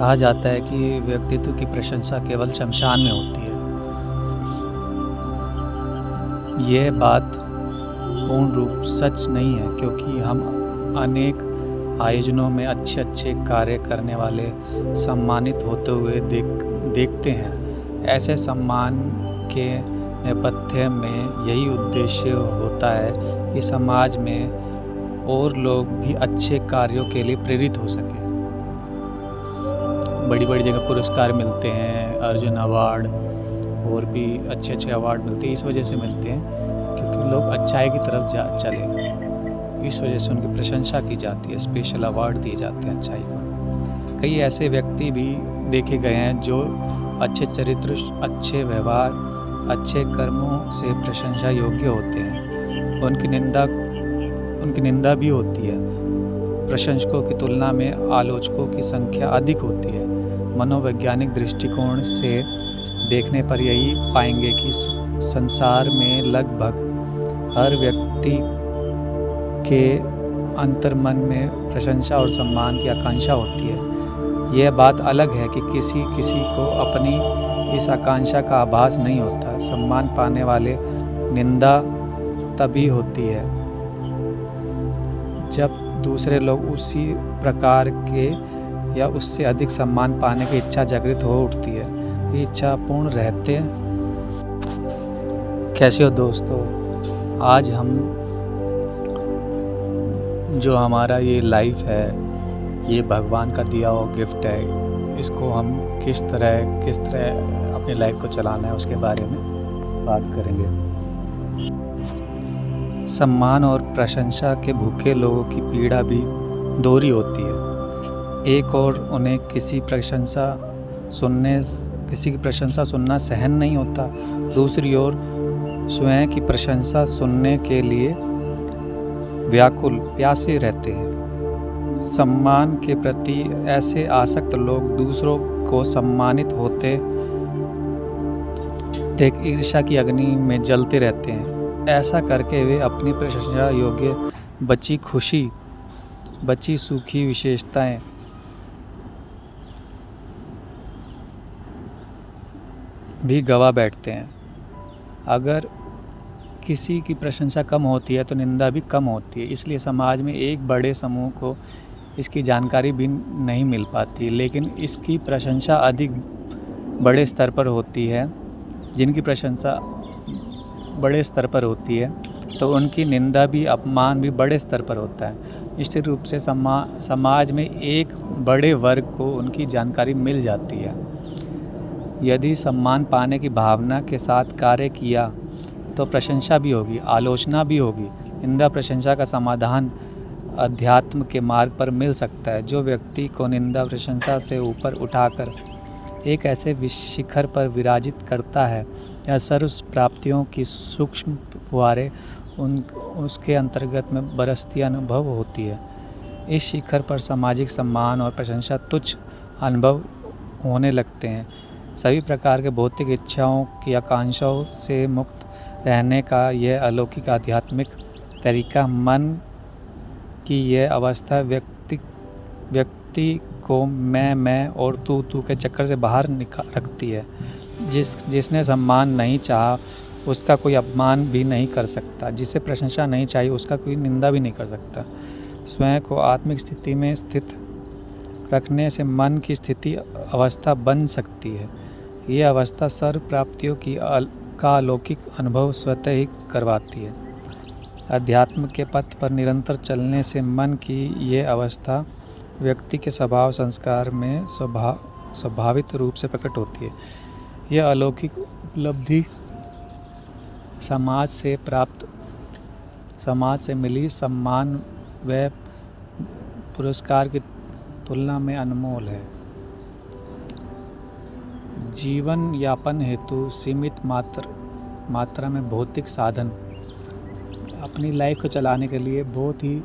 कहा जाता है कि व्यक्तित्व की प्रशंसा केवल शमशान में होती है। यह बात पूर्ण रूप सच नहीं है, क्योंकि हम अनेक आयोजनों में अच्छे कार्य करने वाले सम्मानित होते हुए देखते हैं। ऐसे सम्मान के नेपथ्य में यही उद्देश्य होता है कि समाज में और लोग भी अच्छे कार्यों के लिए प्रेरित हो सकें। बड़ी बड़ी जगह पुरस्कार मिलते हैं, अर्जुन अवार्ड और भी अच्छे अवार्ड मिलते हैं। इस वजह से मिलते हैं क्योंकि लोग अच्छाई की तरफ चले, इस वजह से उनकी प्रशंसा की जाती है, स्पेशल अवार्ड दिए जाते हैं अच्छाई को। कई ऐसे व्यक्ति भी देखे गए हैं जो अच्छे चरित्र, अच्छे व्यवहार, अच्छे कर्मों से प्रशंसा योग्य होते हैं। उनकी निंदा भी होती है। प्रशंसकों की तुलना में आलोचकों की संख्या अधिक होती है। मनोवैज्ञानिक दृष्टिकोण से देखने पर यही पाएंगे कि संसार में लगभग हर व्यक्ति के अंतर्मन में प्रशंसा और सम्मान की आकांक्षा होती है। यह बात अलग है कि किसी को अपनी इस आकांक्षा का आभास नहीं होता। सम्मान पाने वाले निंदा तभी होती है जब दूसरे लोग उसी प्रकार के या उससे अधिक सम्मान पाने की इच्छा जागृत हो उठती है। ये इच्छा पूर्ण रहते हैं। कैसे हो दोस्तों? आज हम जो हमारा ये लाइफ है, ये भगवान का दिया हुआ गिफ्ट है। इसको हम किस तरह अपनी लाइफ को चलाना है, उसके बारे में बात करेंगे। सम्मान और प्रशंसा के भूखे लोगों की पीड़ा भी दोहरी होती है। एक और उन्हें किसी की प्रशंसा सुनना सहन नहीं होता, दूसरी ओर स्वयं की प्रशंसा सुनने के लिए व्याकुल प्यासे रहते हैं। सम्मान के प्रति ऐसे आसक्त लोग दूसरों को सम्मानित होते देख ईर्ष्या की अग्नि में जलते रहते हैं। ऐसा करके वे अपनी प्रशंसा योग्य बची सूखी विशेषताएं भी गवा बैठते हैं। अगर किसी की प्रशंसा कम होती है तो निंदा भी कम होती है। इसलिए समाज में एक बड़े समूह को इसकी जानकारी भी नहीं मिल पाती, लेकिन इसकी प्रशंसा अधिक बड़े स्तर पर होती है। जिनकी प्रशंसा बड़े स्तर पर होती है तो उनकी निंदा भी, अपमान भी बड़े स्तर पर होता है। निश्चित रूप से समाज में एक बड़े वर्ग को उनकी जानकारी मिल जाती है। यदि सम्मान पाने की भावना के साथ कार्य किया तो प्रशंसा भी होगी, आलोचना भी होगी। निंदा प्रशंसा का समाधान अध्यात्म के मार्ग पर मिल सकता है। जो व्यक्ति को निंदा प्रशंसा से ऊपर उठाकर एक ऐसे शिखर पर विराजित करता है या सर्व प्राप्तियों की सूक्ष्म फुहारें उसके अंतर्गत में बरसती अनुभव होती है। इस शिखर पर सामाजिक सम्मान और प्रशंसा तुच्छ अनुभव होने लगते हैं। सभी प्रकार के भौतिक इच्छाओं की आकांक्षाओं से मुक्त रहने का यह अलौकिक आध्यात्मिक तरीका, मन की यह अवस्था व्यक्ति को मैं और तू के चक्कर से बाहर रखती है। जिसने सम्मान नहीं चाहा उसका कोई अपमान भी नहीं कर सकता। जिसे प्रशंसा नहीं चाहिए उसका कोई निंदा भी नहीं कर सकता। स्वयं को आत्मिक स्थिति में स्थित रखने से मन की स्थिति अवस्था बन सकती है। यह अवस्था सर्व प्राप्तियों का अलौकिक अनुभव स्वतः ही करवाती है। अध्यात्म के पथ पर निरंतर चलने से मन की यह अवस्था व्यक्ति के स्वभाव संस्कार में स्वाभाविक रूप से प्रकट होती है। यह अलौकिक उपलब्धि समाज से मिली सम्मान व पुरस्कार की तुलना में अनमोल है। जीवन यापन हेतु सीमित मात्रा में भौतिक साधन, अपनी लाइफ को चलाने के लिए बहुत ही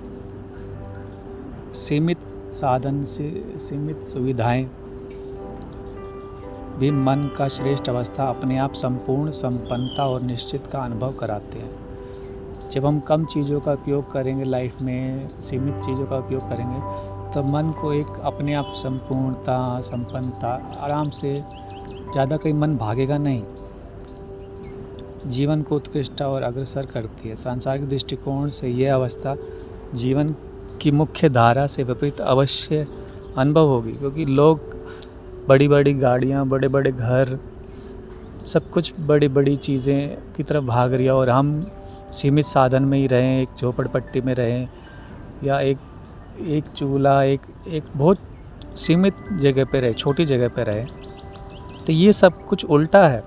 सीमित साधन से सीमित सुविधाएं भी मन का श्रेष्ठ अवस्था अपने आप संपूर्ण संपन्नता और निश्चित का अनुभव कराते हैं। जब हम कम चीज़ों का उपयोग करेंगे लाइफ में, सीमित चीज़ों का उपयोग करेंगे तो मन को एक अपने आप संपूर्णता, संपन्नता, आराम से ज़्यादा कहीं मन भागेगा नहीं। जीवन को उत्कृष्टता और अग्रसर करती है। सांसारिक दृष्टिकोण से यह अवस्था जीवन की मुख्य धारा से विपरीत अवश्य अनुभव होगी, क्योंकि लोग बड़ी बड़ी गाड़ियाँ, बड़े बड़े घर, सब कुछ बड़ी बड़ी चीज़ें की तरफ भाग रही है और हम सीमित साधन में ही रहें, एक झोपड़पट्टी में रहें या एक चूल्हा, एक बहुत सीमित जगह पे रहे, छोटी जगह पे रहे। तो ये सब कुछ उल्टा है।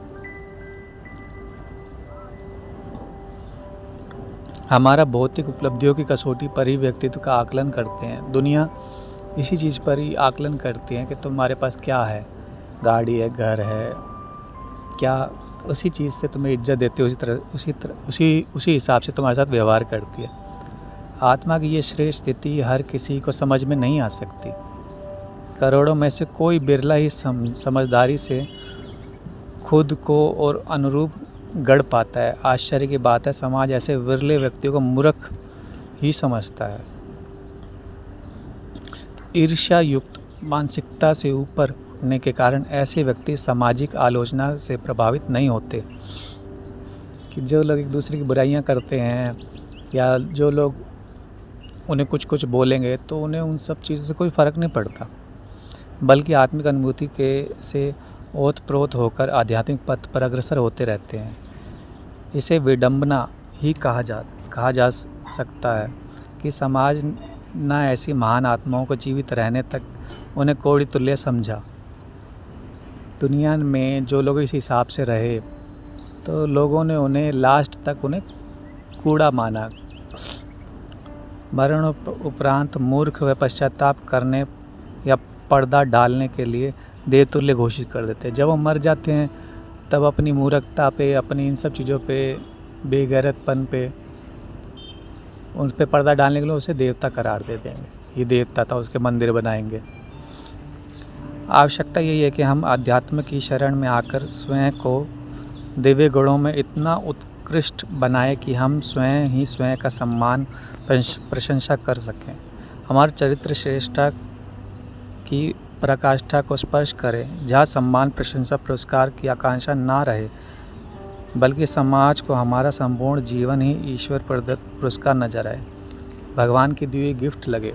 हमारा भौतिक उपलब्धियों की कसौटी पर ही व्यक्तित्व का आकलन करते हैं। दुनिया इसी चीज़ पर ही आकलन करती है कि तुम्हारे पास क्या है, गाड़ी है, घर है, क्या उसी चीज़ से तुम्हें इज्जत देती है, उसी हिसाब से तुम्हारे साथ व्यवहार करती है। आत्मा की ये श्रेष्ठ स्थिति हर किसी को समझ में नहीं आ सकती। करोड़ों में से कोई बिरला ही समझदारी से खुद को और अनुरूप गढ़ पाता है। आश्चर्य की बात है, समाज ऐसे विरले व्यक्तियों को मूर्ख ही समझता है। ईर्ष्या युक्त मानसिकता से ऊपर उठने के कारण ऐसे व्यक्ति सामाजिक आलोचना से प्रभावित नहीं होते। कि जो लोग एक दूसरे की बुराइयां करते हैं या जो लोग उन्हें कुछ बोलेंगे तो उन्हें उन सब चीज़ों से कोई फ़र्क नहीं पड़ता, बल्कि आत्मिक अनुभूति के से ओतप्रोत होकर आध्यात्मिक पथ पर अग्रसर होते रहते हैं। इसे विडंबना ही कहा जा सकता है कि समाज न ऐसी महान आत्माओं को जीवित रहने तक उन्हें कोड़ी तुल्य समझा। दुनिया में जो लोग इस हिसाब से रहे तो लोगों ने उन्हें लास्ट तक उन्हें कूड़ा माना। मरण उपरांत मूर्ख व पश्चाताप करने या पर्दा डालने के लिए देवतुल्य घोषित कर देते हैं। जब वो मर जाते हैं तब अपनी मूर्खता पे, अपनी इन सब चीज़ों पे, बेगैरतपन पे, उन पे पर्दा डालने के लिए उसे देवता करार दे देंगे। ये देवता था, उसके मंदिर बनाएंगे। आवश्यकता यही है कि हम अध्यात्म की शरण में आकर स्वयं को दिव्य गुणों में इतना उत्कृष्ट बनाए कि हम स्वयं ही स्वयं का सम्मान, प्रशंसा कर सकें। हमारे चरित्र श्रेष्ठता की पराकाष्ठा को स्पर्श करें, जहाँ सम्मान, प्रशंसा, पुरस्कार की आकांक्षा ना रहे, बल्कि समाज को हमारा संपूर्ण जीवन ही ईश्वर प्रदत्त पुरस्कार नजर आए, भगवान की दी हुई गिफ्ट लगे।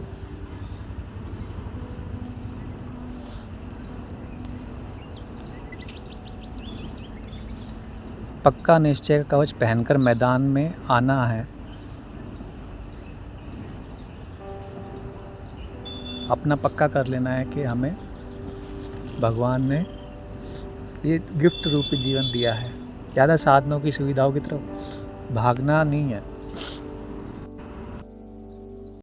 पक्का निश्चय का कवच पहनकर मैदान में आना है। अपना पक्का कर लेना है कि हमें भगवान ने ये गिफ्ट रूपी जीवन दिया है। ज़्यादा साधनों की सुविधाओं की तरफ भागना नहीं है।